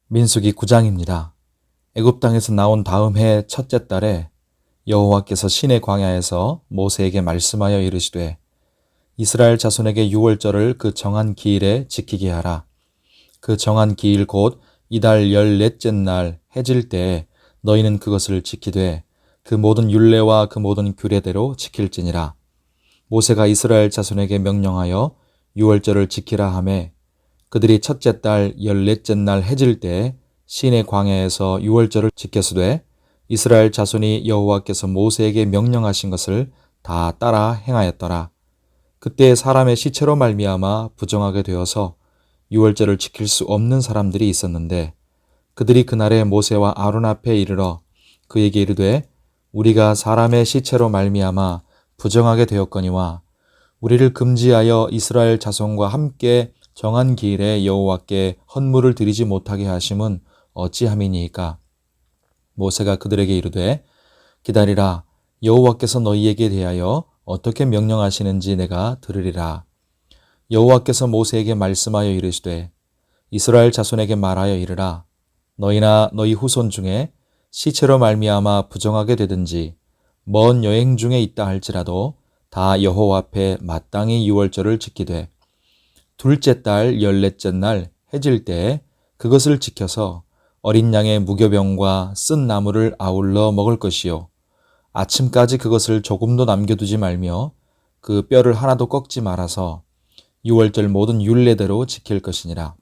민수기 9장입니다. 애굽 땅에서 나온 다음 해 첫째 달에 여호와께서 시내 광야에서 모세에게 말씀하여 이르시되 이스라엘 자손에게 유월절을 그 정한 기일에 지키게 하라. 그 정한 기일 곧 이달 14째 날 해질 때에 너희는 그것을 지키되 그 모든 율례와 그 모든 규례대로 지킬지니라. 모세가 이스라엘 자손에게 명령하여 유월절을 지키라 하매 그들이 첫째 달 14째 날 해질 때에 시내 광야에서 유월절을 지켰으되 이스라엘 자손이 여호와께서 모세에게 명령하신 것을 다 따라 행하였더라. 그때 사람의 시체로 말미암아 부정하게 되어서 유월절을 지킬 수 없는 사람들이 있었는데 그들이 그날에 모세와 아론 앞에 이르러 그에게 이르되 우리가 사람의 시체로 말미암아 부정하게 되었거니와 우리를 금지하여 이스라엘 자손과 함께 정한 기일에 여호와께 헌물을 드리지 못하게 하심은 어찌함이니이까. 모세가 그들에게 이르되 기다리라. 여호와께서 너희에게 대하여 어떻게 명령하시는지 내가 들으리라. 여호와께서 모세에게 말씀하여 이르시되 이스라엘 자손에게 말하여 이르라. 너희나 너희 후손 중에 시체로 말미암아 부정하게 되든지 먼 여행 중에 있다 할지라도 다 여호와 앞에 마땅히 유월절을 지키되 둘째 달 14째 날 해질 때에 그것을 지켜서 어린 양의 무교병과 쓴 나물을 아울러 먹을 것이요 아침까지 그것을 조금도 남겨두지 말며 그 뼈를 하나도 꺾지 말아서 유월절 모든 율례대로 지킬 것이니라.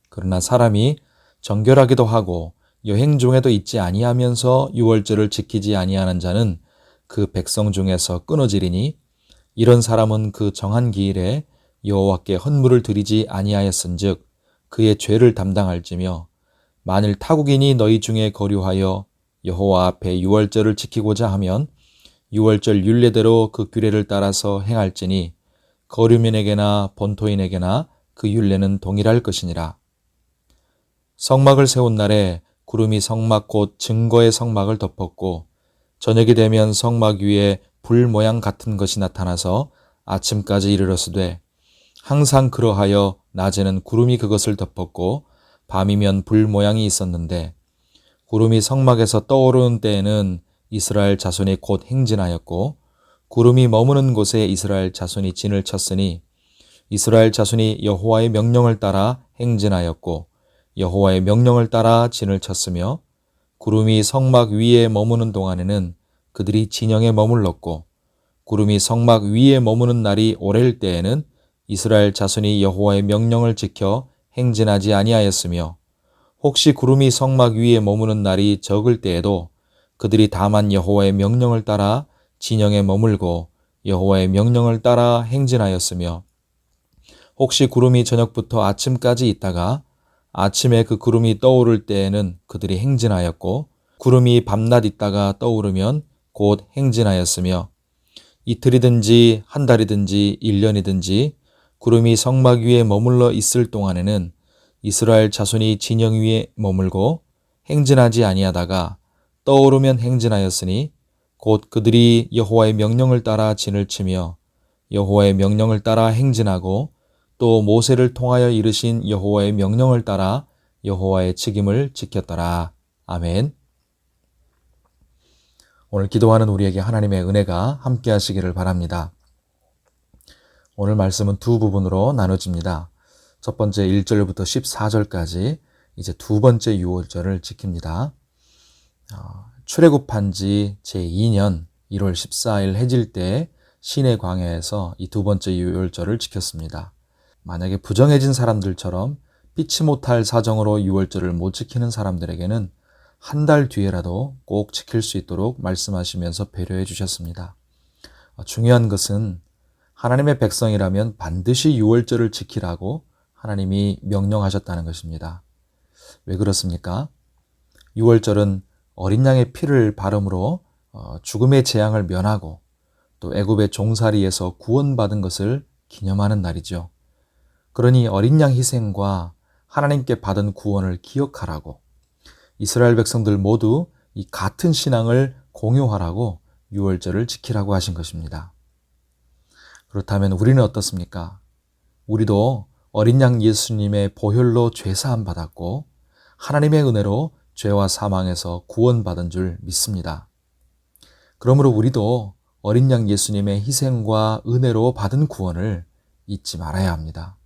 그러나 사람이 정결하기도 하고 여행 중에도 있지 아니하면서 유월절을 지키지 아니하는 자는 그 백성 중에서 끊어지리니 이런 사람은 그 정한 기일에 여호와께 헌물을 드리지 아니하였은즉 그의 죄를 담당할지며 만일 타국인이 너희 중에 거류하여 여호와 앞에 유월절을 지키고자 하면 유월절 율례대로 그 규례를 따라서 행할지니 거류민에게나 본토인에게나 그 율례는 동일할 것이니라. 성막을 세운 날에 구름이 성막 곧 증거의 성막을 덮었고 저녁이 되면 성막 위에 불 모양 같은 것이 나타나서 아침까지 이르렀으되 항상 그러하여 낮에는 구름이 그것을 덮었고 밤이면 불 모양이 있었는데 구름이 성막에서 떠오르는 때에는 이스라엘 자손이 곧 행진하였고 구름이 머무는 곳에 이스라엘 자손이 진을 쳤으니 이스라엘 자손이 여호와의 명령을 따라 행진하였고 여호와의 명령을 따라 진을 쳤으며 구름이 성막 위에 머무는 동안에는 그들이 진영에 머물렀고 구름이 성막 위에 머무는 날이 오래일 때에는 이스라엘 자손이 여호와의 명령을 지켜 행진하지 아니하였으며 혹시 구름이 성막 위에 머무는 날이 적을 때에도 그들이 다만 여호와의 명령을 따라 진영에 머물고 여호와의 명령을 따라 행진하였으며 혹시 구름이 저녁부터 아침까지 있다가 아침에 그 구름이 떠오를 때에는 그들이 행진하였고 구름이 밤낮 있다가 떠오르면 곧 행진하였으며 이틀이든지 한 달이든지 1년이든지 구름이 성막 위에 머물러 있을 동안에는 이스라엘 자손이 진영 위에 머물고 행진하지 아니하다가 떠오르면 행진하였으니 곧 그들이 여호와의 명령을 따라 진을 치며 여호와의 명령을 따라 행진하고 또 모세를 통하여 이르신 여호와의 명령을 따라 여호와의 책임을 지켰더라. 아멘. 오늘 기도하는 우리에게 하나님의 은혜가 함께 하시기를 바랍니다. 오늘 말씀은 두 부분으로 나눠집니다. 첫 번째 1절부터 14절까지 이제 두 번째 유월절을 지킵니다. 출애굽한 지 제2년 1월 14일 해질 때 시내 광야에서 이 두 번째 유월절을 지켰습니다. 만약에 부정해진 사람들처럼 피치 못할 사정으로 유월절을 못 지키는 사람들에게는 한 달 뒤에라도 꼭 지킬 수 있도록 말씀하시면서 배려해 주셨습니다. 중요한 것은 하나님의 백성이라면 반드시 유월절을 지키라고 하나님이 명령하셨다는 것입니다. 왜 그렇습니까? 유월절은 어린 양의 피를 바름으로 죽음의 재앙을 면하고 또 애굽의 종살이에서 구원받은 것을 기념하는 날이죠. 그러니 어린 양 희생과 하나님께 받은 구원을 기억하라고 이스라엘 백성들 모두 이 같은 신앙을 공유하라고 유월절을 지키라고 하신 것입니다. 그렇다면 우리는 어떻습니까? 우리도 어린 양 예수님의 보혈로 죄사함 받았고 하나님의 은혜로 죄와 사망에서 구원받은 줄 믿습니다. 그러므로 우리도 어린 양 예수님의 희생과 은혜로 받은 구원을 잊지 말아야 합니다.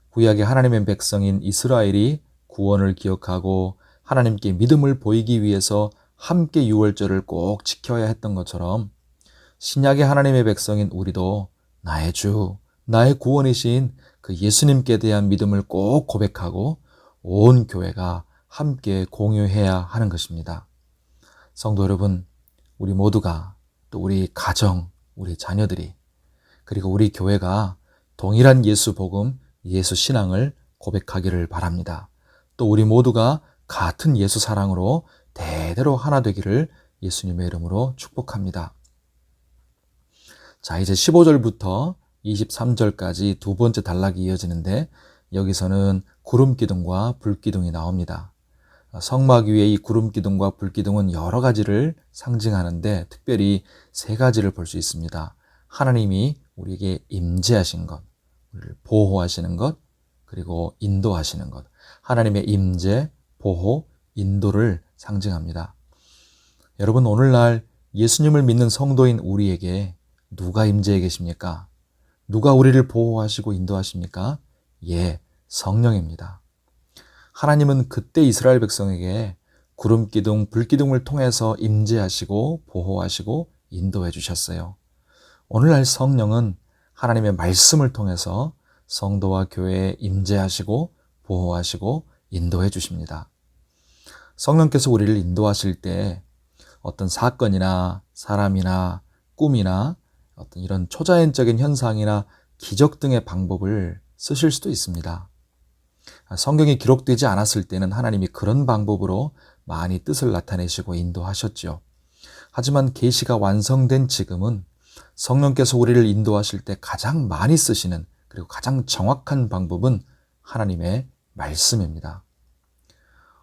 구약의 하나님의 백성인 이스라엘이 구원을 기억하고 하나님께 믿음을 보이기 위해서 함께 유월절을 꼭 지켜야 했던 것처럼 신약의 하나님의 백성인 우리도 나의 주, 나의 구원이신 그 예수님께 대한 믿음을 꼭 고백하고 온 교회가 함께 공유해야 하는 것입니다. 성도 여러분, 우리 모두가 또 우리 가정, 우리 자녀들이 그리고 우리 교회가 동일한 예수 복음, 예수 신앙을 고백하기를 바랍니다. 또 우리 모두가 같은 예수 사랑으로 대대로 하나 되기를 예수님의 이름으로 축복합니다. 자, 이제 15절부터 23절까지 두 번째 단락이 이어지는데 여기서는 구름기둥과 불기둥이 나옵니다. 성막 위에 이 구름기둥과 불기둥은 여러 가지를 상징하는데 특별히 세 가지를 볼 수 있습니다. 하나님이 우리에게 임재하신 것, 우리를 보호하시는 것, 그리고 인도하시는 것. 하나님의 임재, 보호, 인도를 상징합니다. 여러분, 오늘날 예수님을 믿는 성도인 우리에게 누가 임재해 계십니까? 누가 우리를 보호하시고 인도하십니까? 예, 성령입니다. 하나님은 그때 이스라엘 백성에게 구름기둥, 불기둥을 통해서 임재하시고 보호하시고 인도해 주셨어요. 오늘날 성령은 하나님의 말씀을 통해서 성도와 교회에 임재하시고 보호하시고 인도해 주십니다. 성령께서 우리를 인도하실 때 어떤 사건이나 사람이나 꿈이나 어떤 이런 초자연적인 현상이나 기적 등의 방법을 쓰실 수도 있습니다. 성경이 기록되지 않았을 때는 하나님이 그런 방법으로 많이 뜻을 나타내시고 인도하셨죠. 하지만 계시가 완성된 지금은 성령께서 우리를 인도하실 때 가장 많이 쓰시는 그리고 가장 정확한 방법은 하나님의 말씀입니다.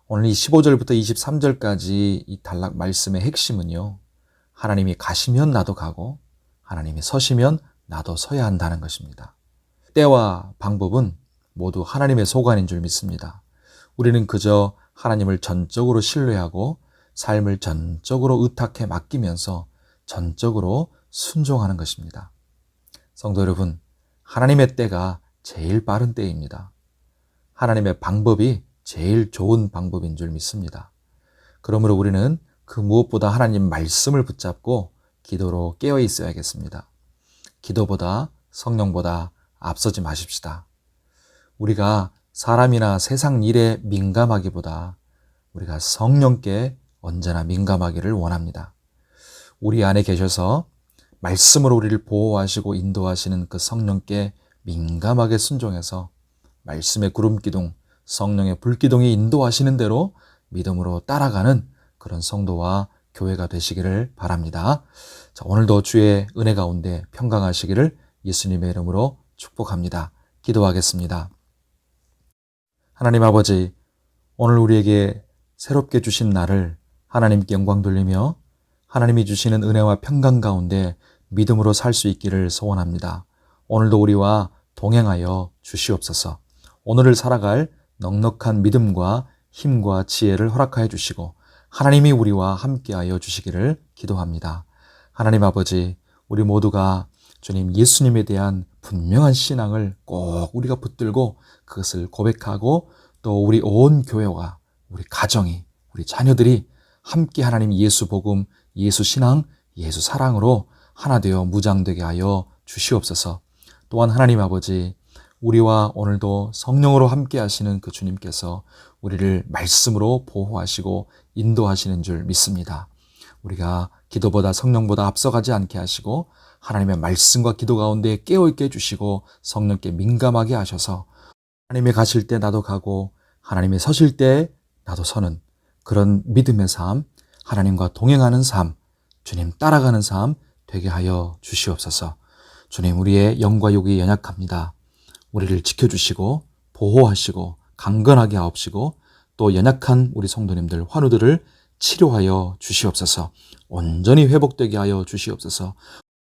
오늘 이 15절부터 23절까지 이 단락 말씀의 핵심은요, 하나님이 가시면 나도 가고 하나님이 서시면 나도 서야 한다는 것입니다. 때와 방법은 모두 하나님의 소관인 줄 믿습니다. 우리는 그저 하나님을 전적으로 신뢰하고 삶을 전적으로 의탁해 맡기면서 전적으로 순종하는 것입니다. 성도 여러분, 하나님의 때가 제일 빠른 때입니다. 하나님의 방법이 제일 좋은 방법인 줄 믿습니다. 그러므로 우리는 그 무엇보다 하나님 말씀을 붙잡고 기도로 깨어 있어야겠습니다. 기도보다 성령보다 앞서지 마십시다. 우리가 사람이나 세상 일에 민감하기보다 우리가 성령께 언제나 민감하기를 원합니다. 우리 안에 계셔서 말씀으로 우리를 보호하시고 인도하시는 그 성령께 민감하게 순종해서 말씀의 구름기둥, 성령의 불기둥이 인도하시는 대로 믿음으로 따라가는 그런 성도와 교회가 되시기를 바랍니다. 자, 오늘도 주의 은혜 가운데 평강하시기를 예수님의 이름으로 축복합니다. 기도하겠습니다. 하나님 아버지, 오늘 우리에게 새롭게 주신 날을 하나님께 영광 돌리며 하나님이 주시는 은혜와 평강 가운데 믿음으로 살 수 있기를 소원합니다. 오늘도 우리와 동행하여 주시옵소서. 오늘을 살아갈 넉넉한 믿음과 힘과 지혜를 허락하여 주시고 하나님이 우리와 함께하여 주시기를 기도합니다. 하나님 아버지, 우리 모두가 주님 예수님에 대한 분명한 신앙을 꼭 우리가 붙들고 그것을 고백하고 또 우리 온 교회와 우리 가정이, 우리 자녀들이 함께 하나님 예수 복음, 예수 신앙, 예수 사랑으로 하나 되어 무장되게 하여 주시옵소서. 또한 하나님 아버지, 우리와 오늘도 성령으로 함께 하시는 그 주님께서 우리를 말씀으로 보호하시고 인도하시는 줄 믿습니다. 우리가 기도보다 성령보다 앞서가지 않게 하시고 하나님의 말씀과 기도 가운데 깨어있게 해주시고 성령께 민감하게 하셔서 하나님이 가실 때 나도 가고 하나님이 서실 때 나도 서는 그런 믿음의 삶, 하나님과 동행하는 삶, 주님 따라가는 삶 되게 하여 주시옵소서. 주님, 우리의 영과 육이 연약합니다. 우리를 지켜주시고 보호하시고 강건하게 하옵시고 또 연약한 우리 성도님들, 환우들을 치료하여 주시옵소서. 온전히 회복되게 하여 주시옵소서.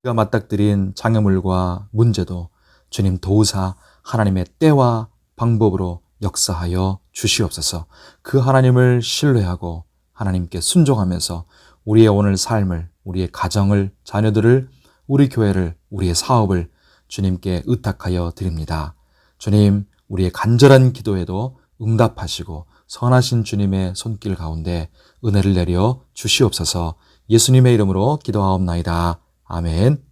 우리가 맞닥뜨린 장애물과 문제도 주님 도우사 하나님의 때와 방법으로 역사하여 주시옵소서. 그 하나님을 신뢰하고 하나님께 순종하면서 우리의 오늘 삶을, 우리의 가정을, 자녀들을, 우리 교회를, 우리의 사업을 주님께 의탁하여 드립니다. 주님, 우리의 간절한 기도에도 응답하시고 선하신 주님의 손길 가운데 은혜를 내려 주시옵소서. 예수님의 이름으로 기도하옵나이다. 아멘.